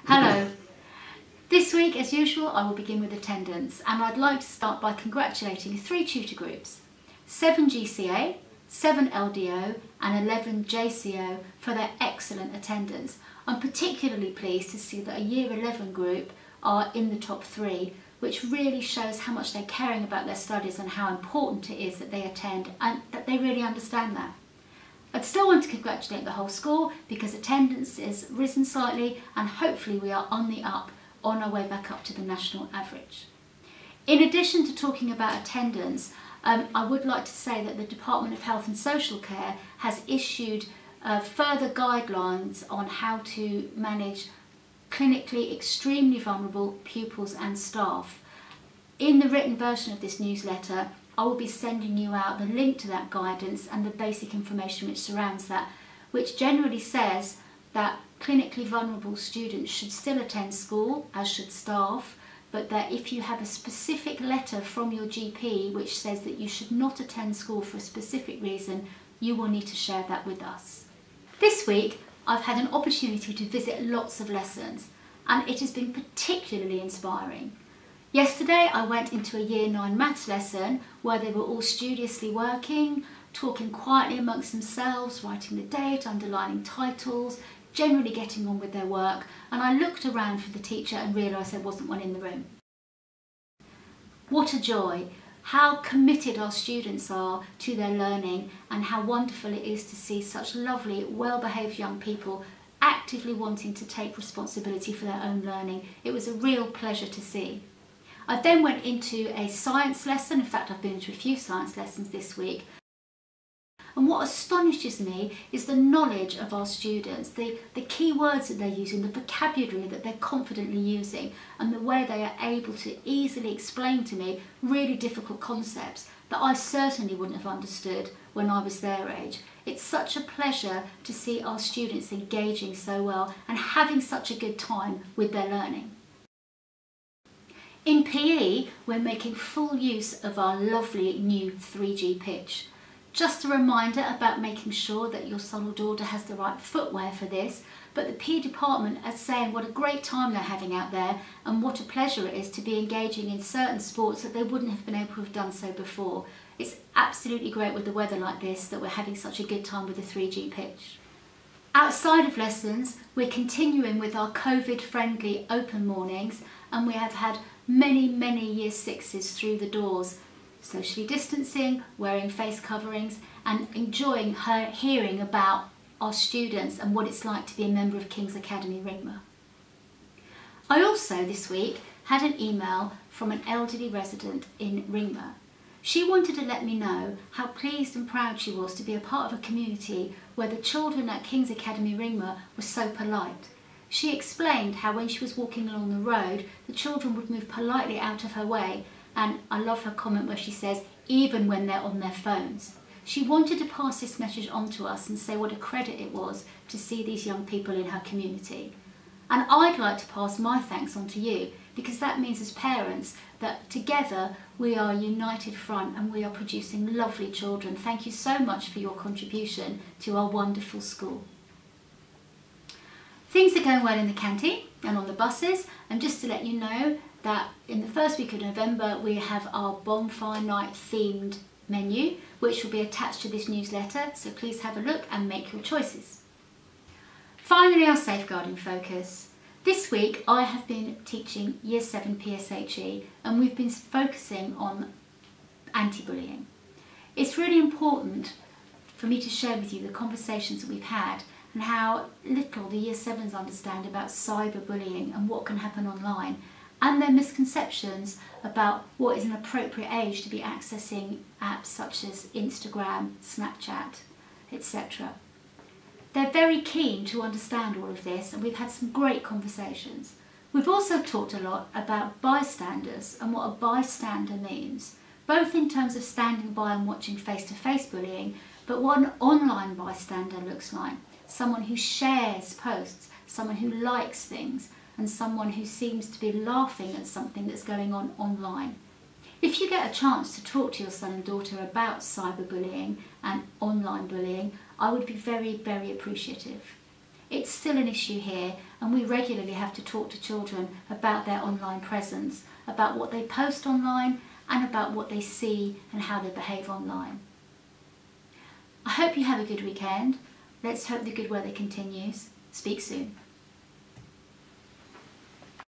Hello. This week, as usual, I will begin with attendance, and I'd like to start by congratulating 3 tutor groups, 7 GCA, 7 LDO and 11 JCO for their excellent attendance. I'm particularly pleased to see that a Year 11 group are in the top 3, which really shows how much they're caring about their studies and how important it is that they attend and that they really understand that. I'd still want to congratulate the whole school because attendance has risen slightly and hopefully we are on the up on our way back up to the national average. In addition to talking about attendance, I would like to say that the Department of Health and Social Care has issued further guidelines on how to manage clinically extremely vulnerable pupils and staff. In the written version of this newsletter, I will be sending you out the link to that guidance and the basic information which surrounds that, which generally says that clinically vulnerable students should still attend school, as should staff, but that if you have a specific letter from your GP which says that you should not attend school for a specific reason, you will need to share that with us. This week, I've had an opportunity to visit lots of lessons, and it has been particularly inspiring. Yesterday I went into a Year 9 maths lesson where they were all studiously working, talking quietly amongst themselves, writing the date, underlining titles, generally getting on with their work, and I looked around for the teacher and realised there wasn't one in the room. What a joy! How committed our students are to their learning and how wonderful it is to see such lovely, well-behaved young people actively wanting to take responsibility for their own learning. It was a real pleasure to see. I then went into a science lesson. In fact, I've been into a few science lessons this week. And what astonishes me is the knowledge of our students, the key words that they're using, the vocabulary that they're confidently using, and the way they are able to easily explain to me really difficult concepts that I certainly wouldn't have understood when I was their age. It's such a pleasure to see our students engaging so well and having such a good time with their learning. In PE, we're making full use of our lovely new 3G pitch. Just a reminder about making sure that your son or daughter has the right footwear for this, but the PE department are saying what a great time they're having out there and what a pleasure it is to be engaging in certain sports that they wouldn't have been able to have done so before. It's absolutely great with the weather like this that we're having such a good time with the 3G pitch. Outside of lessons, we're continuing with our COVID-friendly open mornings, and we have had many Year 6s through the doors, socially distancing, wearing face coverings and enjoying hearing about our students and what it's like to be a member of King's Academy Ringmer. I also this week had an email from an elderly resident in Ringmer. She wanted to let me know how pleased and proud she was to be a part of a community where the children at King's Academy Ringmer were so polite. She explained how when she was walking along the road, the children would move politely out of her way, and I love her comment where she says, even when they're on their phones. She wanted to pass this message on to us and say what a credit it was to see these young people in her community. And I'd like to pass my thanks on to you, because that means as parents that together we are a united front and we are producing lovely children. Thank you so much for your contribution to our wonderful school. Things are going well in the canteen and on the buses, and just to let you know that in the first week of November we have our bonfire night themed menu which will be attached to this newsletter, so please have a look and make your choices. Finally, our safeguarding focus. This week I have been teaching Year 7 PSHE and we've been focusing on anti-bullying. It's really important for me to share with you the conversations that we've had and how little the Year 7s understand about cyberbullying and what can happen online, and their misconceptions about what is an appropriate age to be accessing apps such as Instagram, Snapchat, etc. They're very keen to understand all of this, and we've had some great conversations. We've also talked a lot about bystanders and what a bystander means, both in terms of standing by and watching face-to-face bullying, but what an online bystander looks like. Someone who shares posts, someone who likes things, and someone who seems to be laughing at something that's going on online. If you get a chance to talk to your son and daughter about cyberbullying and online bullying, I would be very appreciative. It's still an issue here, and we regularly have to talk to children about their online presence, about what they post online and about what they see and how they behave online. I hope you have a good weekend. Let's hope the good weather continues. Speak soon.